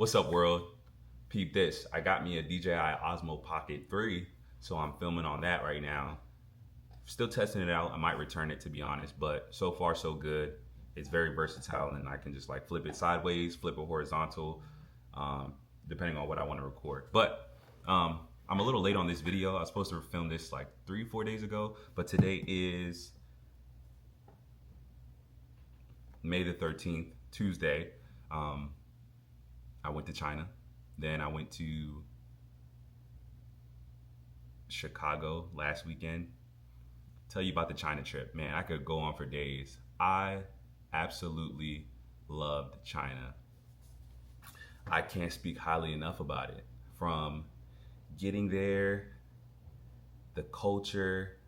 What's up, world? Peep this. I got me a DJI Osmo Pocket 3, so I'm filming on that right now. Still testing it out. I might return it to be honest, but so far so good. It's very versatile and I can just like flip it sideways, flip it horizontal, um, depending on what I want to record. But I'm a little late on this video. I was supposed to film this like 3-4 days ago, but today is May the 13th, Tuesday. Um, I went to China. Then I went to Chicago last weekend. Tell you about the China trip. Man, I could go on for days. I absolutely loved China. I can't speak highly enough about it. From getting there, the culture,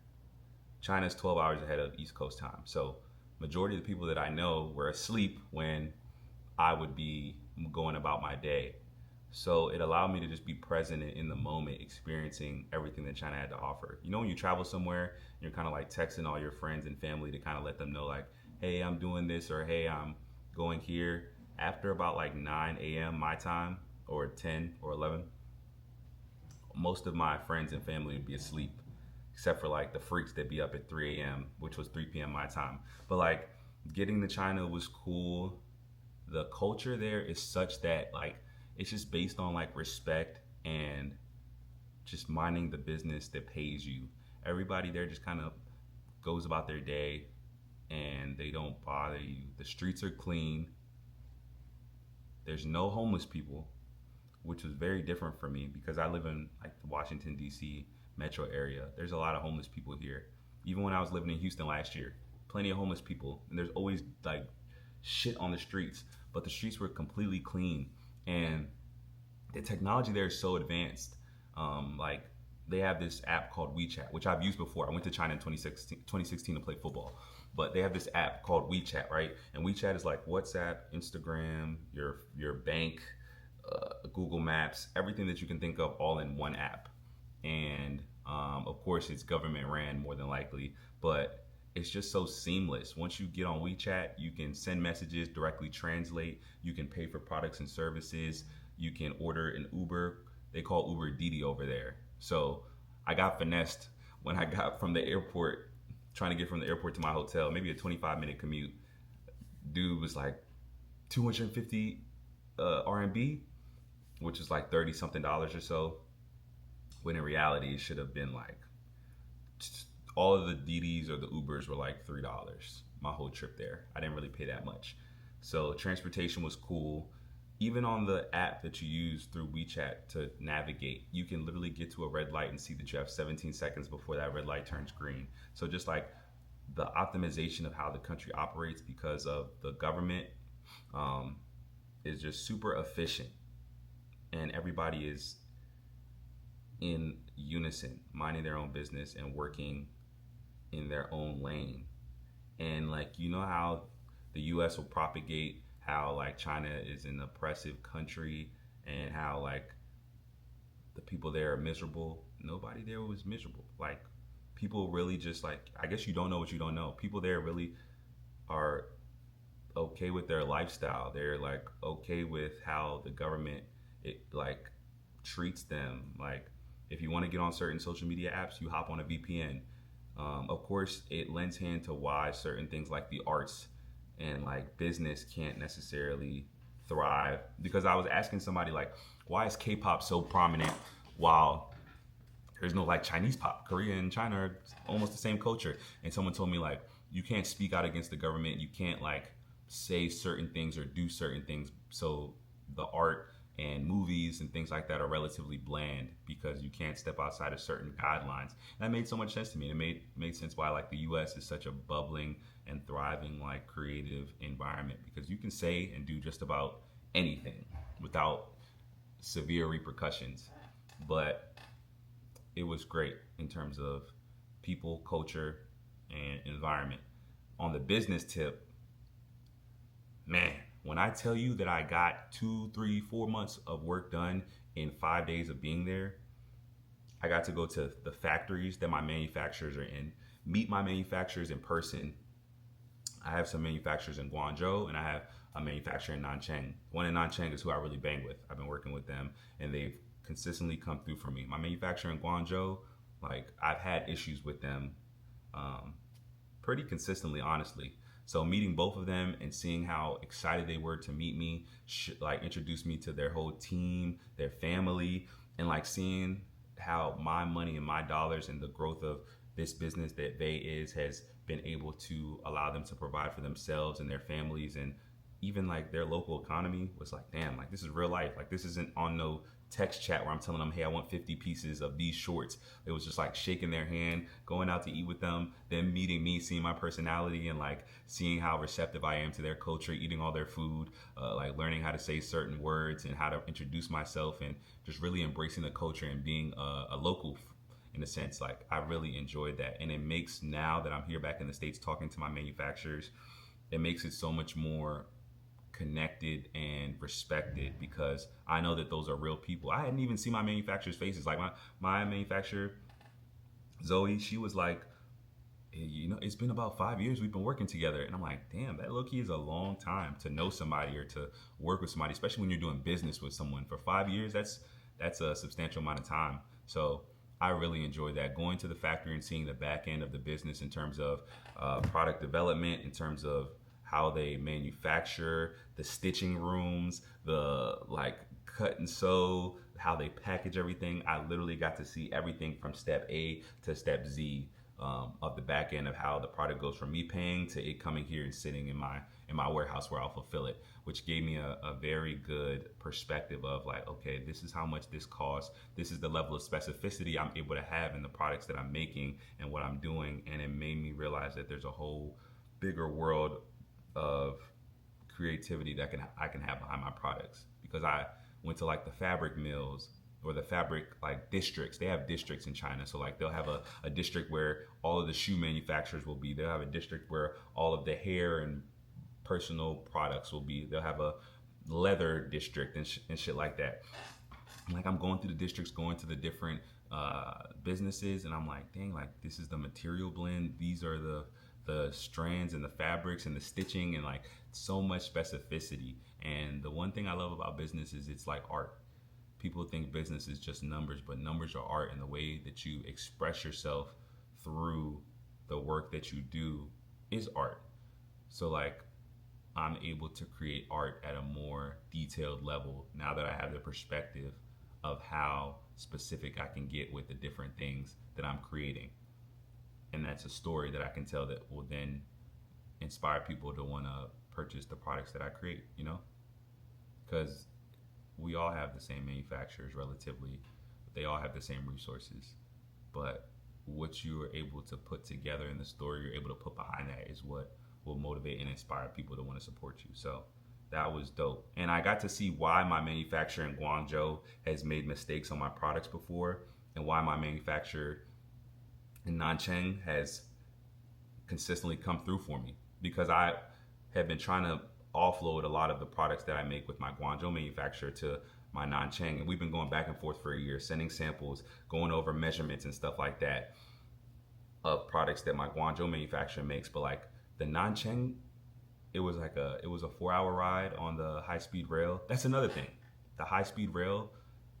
China's 12 hours ahead of East Coast time. So majority of the people that I know were asleep when I would be going about my day. So it allowed me to just be present in the moment, experiencing everything that China had to offer. You know, when you travel somewhere, you're kind of like texting all your friends and family to kind of let them know, like, hey, I'm doing this, or hey, I'm going here. After about like 9 a.m. my time, or 10 or 11, most of my friends and family would be asleep, except for like the freaks that be up at 3 a.m., which was 3 p.m. my time. But like getting to China was cool. The culture there is such that like it's just based on like respect and just minding the business that pays you. Everybody there just kind of goes about their day and they don't bother you. The streets are clean. There's no homeless people, which was very different for me because I live in like the Washington D.C. metro area. There's a lot of homeless people here. Even when I was living in Houston last year, plenty of homeless people, and there's always like shit on the streets, but the streets were completely clean, and the technology there is so advanced. Like they have this app called WeChat, which I've used before. I went to China in 2016 to play football, but they have this app called WeChat, right? And WeChat is like WhatsApp, Instagram, your bank, Google Maps, everything that you can think of, all in one app. And of course, it's government ran more than likely, but it's just so seamless. Once you get on WeChat, you can send messages, directly translate, you can pay for products and services, you can order an Uber. They call Uber Didi over there. So I got finessed when I got from the airport, trying to get from the airport to my hotel, maybe a 25-minute commute. Dude was like 250 RMB, which is like 30 something dollars or so. When in reality, it should have been like all of the DDs or the Ubers were like $3. My whole trip there, I didn't really pay that much. So transportation was cool. Even on the app that you use through WeChat to navigate, you can literally get to a red light and see that you have 17 seconds before that red light turns green. So just like the optimization of how the country operates because of the government um, is just super efficient, and everybody is in unison, minding their own business and working in their own lane. And like you know how the US will propagate how like China is an oppressive country and how like the people there are miserable. Nobody there was miserable. Like people really just like, I guess you don't know what you don't know. People there really are okay with their lifestyle. They're like okay with how the government it like treats them. Like if you want to get on certain social media apps, you hop on a VPN. Of course, it lends hand to why certain things like the arts and like business can't necessarily thrive. Because I was asking somebody like, why is K-pop so prominent while there's no like Chinese pop? Korea and China are almost the same culture. And someone told me like, you can't speak out against the government. You can't like say certain things or do certain things. So the art and movies and things like that are relatively bland because you can't step outside of certain guidelines. And that made so much sense to me. And it made sense why like the US is such a bubbling and thriving like creative environment, because you can say and do just about anything without severe repercussions. But it was great in terms of people, culture, and environment. On the business tip, man, when I tell you that I got 2, 3, 4 months of work done in 5 days of being there, I got to go to the factories that my manufacturers are in, meet my manufacturers in person. I have some manufacturers in Guangzhou, and I have a manufacturer in Nanchang. One in Nanchang is who I really bang with. I've been working with them, and they've consistently come through for me. My manufacturer in Guangzhou, like I've had issues with them um, pretty consistently, honestly. So meeting both of them and seeing how excited they were to meet me, like introduce me to their whole team, their family, and like seeing how my money and my dollars and the growth of this business that Vay is has been able to allow them to provide for themselves and their families and even like their local economy was like, damn, like this is real life. Like this isn't on no text chat where I'm telling them, hey, I want 50 pieces of these shorts. It was just like shaking their hand, going out to eat with them, then meeting me, seeing my personality and like seeing how receptive I am to their culture, eating all their food, like learning how to say certain words and how to introduce myself and just really embracing the culture and being a local in a sense. Like I really enjoyed that. And it makes, now that I'm here back in the States talking to my manufacturers, it makes it so much more connected and respected because I know that those are real people. I hadn't even seen my manufacturers' faces. Like my manufacturer, Zoe, she was like, hey, you know, it's been about 5 years we've been working together. And I'm like, damn, that low-key is a long time to know somebody or to work with somebody, especially when you're doing business with someone. For 5 years, that's a substantial amount of time. So I really enjoyed that. Going to the factory and seeing the back end of the business in terms of product development, in terms of how they manufacture, the stitching rooms, the like cut and sew, how they package everything. I literally got to see everything from step A to step Z of the back end of how the product goes from me paying to it coming here and sitting in my warehouse where I'll fulfill it, which gave me a very good perspective of like, okay, this is how much this costs. This is the level of specificity I'm able to have in the products that I'm making and what I'm doing. And it made me realize that there's a whole bigger world of creativity that I can have behind my products, because I went to like the fabric mills or the fabric like districts. They have districts in China, so like they'll have a district where all of the shoe manufacturers will be. They'll have a district where all of the hair and personal products will be. They'll have a leather district and shit like that. Like I'm going through the districts, going to the different businesses, and I'm like, dang, like this is the material blend. These are the strands and the fabrics and the stitching and like so much specificity. And the one thing I love about business is it's like art. People think business is just numbers, but numbers are art, and the way that you express yourself through the work that you do is art. So like I'm able to create art at a more detailed level now that I have the perspective of how specific I can get with the different things that I'm creating. And that's a story that I can tell that will then inspire people to want to purchase the products that I create, you know? Because we all have the same manufacturers relatively, they all have the same resources. But what you are able to put together in the story you're able to put behind that is what will motivate and inspire people to want to support you. So that was dope. And I got to see why my manufacturer in Guangzhou has made mistakes on my products before, and why my manufacturer in Nanchang has consistently come through for me, because I have been trying to offload a lot of the products that I make with my Guangzhou manufacturer to my Nanchang, and we've been going back and forth for a year, sending samples, going over measurements and stuff like that of products that my Guangzhou manufacturer makes. But like the Nanchang, it was a 4-hour ride on the high-speed rail. That's another thing. The high-speed rail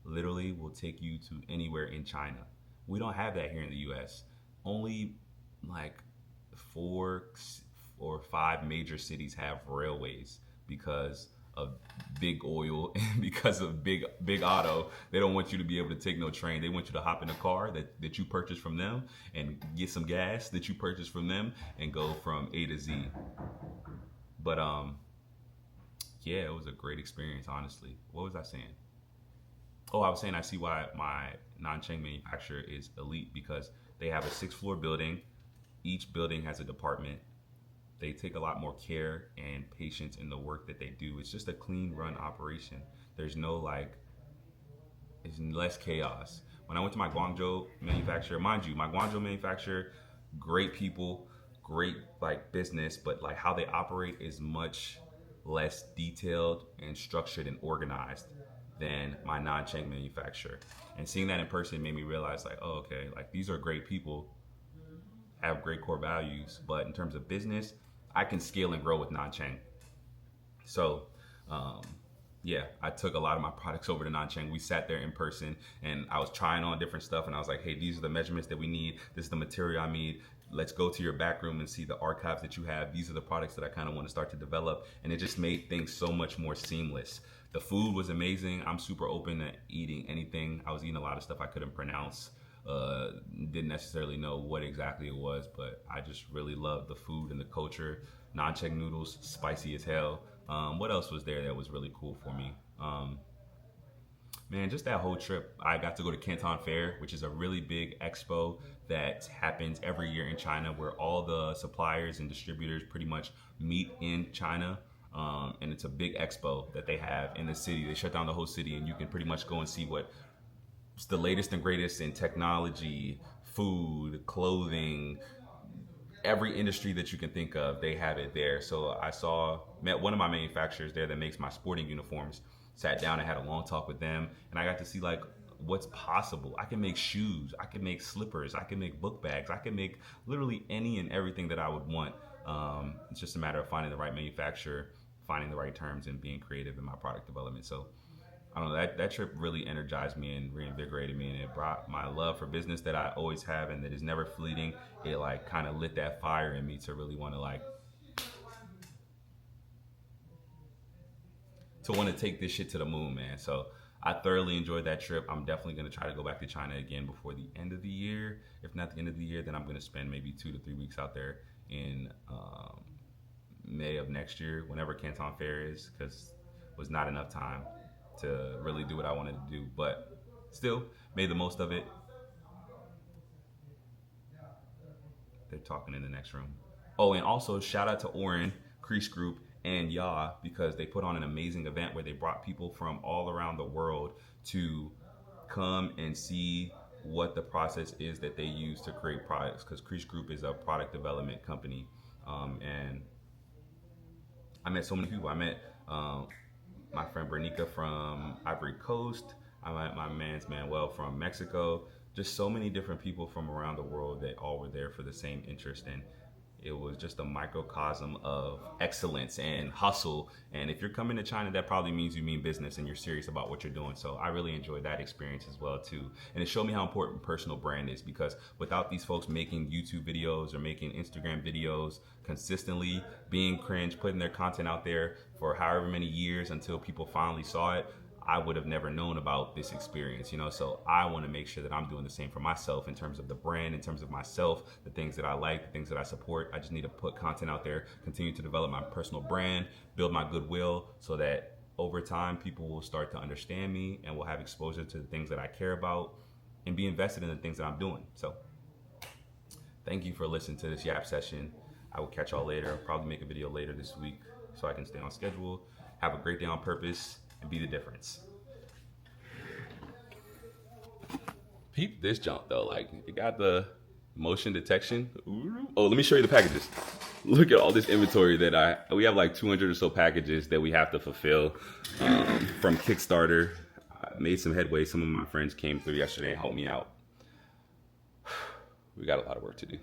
literally will take you to anywhere in China. We don't have that here in the U.S. Only like 4 or 5 major cities have railways because of big oil and because of big auto. They don't want you to be able to take no train. They want you to hop in a car that you purchase from them and get some gas that you purchase from them and go from A to Z. But yeah, it was a great experience, honestly. What was I saying? Oh, I was saying I see why my Nanchang manufacturer is elite, because they have a 6-floor building. Each building has a department. They take a lot more care and patience in the work that they do. It's just a clean run operation. There's no like, it's less chaos. When I went to my Guangzhou manufacturer, mind you, my Guangzhou manufacturer, great people, great like business, but like how they operate is much less detailed and structured and organized than my Nanchang manufacturer. And seeing that in person made me realize like, oh, okay, like these are great people, have great core values, but in terms of business, I can scale and grow with Nanchang. So, um, yeah, I took a lot of my products over to Nanchang. We sat there in person and I was trying on different stuff and I was like, hey, these are the measurements that we need. This is the material I need. Let's go to your back room and see the archives that you have. These are the products that I kind of want to start to develop. And it just made things so much more seamless. The food was amazing. I'm super open to eating anything. I was eating a lot of stuff I couldn't pronounce. Didn't necessarily know what exactly it was, but I just really loved the food and the culture. Nanchang noodles, spicy as hell. What else was there that was really cool for me? Man, just that whole trip. I got to go to Canton Fair, which is a really big expo that happens every year in China, where all the suppliers and distributors pretty much meet in China. And it's a big expo that they have in the city. They shut down the whole city, and you can pretty much go and see what's the latest and greatest in technology, food, clothing, every industry that you can think of, they have it there. So met one of my manufacturers there that makes my sporting uniforms. Sat down and had a long talk with them, and I got to see like what's possible. I can make shoes, I can make slippers, I can make book bags, I can make literally any and everything that I would want. It's just a matter of finding the right manufacturer, finding the right terms, and being creative in my product development. So I don't know, that trip really energized me and reinvigorated me, and it brought my love for business that I always have and that is never fleeting. It like kind of lit that fire in me to really want to take this shit to the moon, man. So I thoroughly enjoyed that trip. I'm definitely going to try to go back to China again before the end of the year. If not the end of the year, then I'm going to spend maybe 2 to 3 weeks out there in May of next year, whenever Canton Fair is, because it was not enough time to really do what I wanted to do. But still, made the most of it. They're talking in the next room. Oh, and also shout out to Oren, Crease Group, and Ya, because they put on an amazing event where they brought people from all around the world to come and see what the process is that they use to create products. Because Crease Group is a product development company, and I met so many people. I met my friend Bernica from Ivory Coast. I met my man's Manuel from Mexico. Just so many different people from around the world that all were there for the same interest, and it was just a microcosm of excellence and hustle. And if you're coming to China, that probably means you mean business and you're serious about what you're doing. So I really enjoyed that experience as well too. And it showed me how important personal brand is, because without these folks making YouTube videos or making Instagram videos consistently, being cringe, putting their content out there for however many years until people finally saw it, I would have never known about this experience, So I want to make sure that I'm doing the same for myself in terms of the brand, in terms of myself, the things that I like, the things that I support. I just need to put content out there, continue to develop my personal brand, build my goodwill, so that over time people will start to understand me and will have exposure to the things that I care about and be invested in the things that I'm doing. So thank you for listening to this Yap session. I will catch y'all later. I'll probably make a video later this week so I can stay on schedule. Have a great day on purpose. Be the difference. Peep this jump though, like it got the motion detection. Oh, let me show you the packages. Look at all this inventory that we have like 200 or so packages that we have to fulfill from Kickstarter. I made some headway. Some of my friends came through yesterday and helped me out. We got a lot of work to do.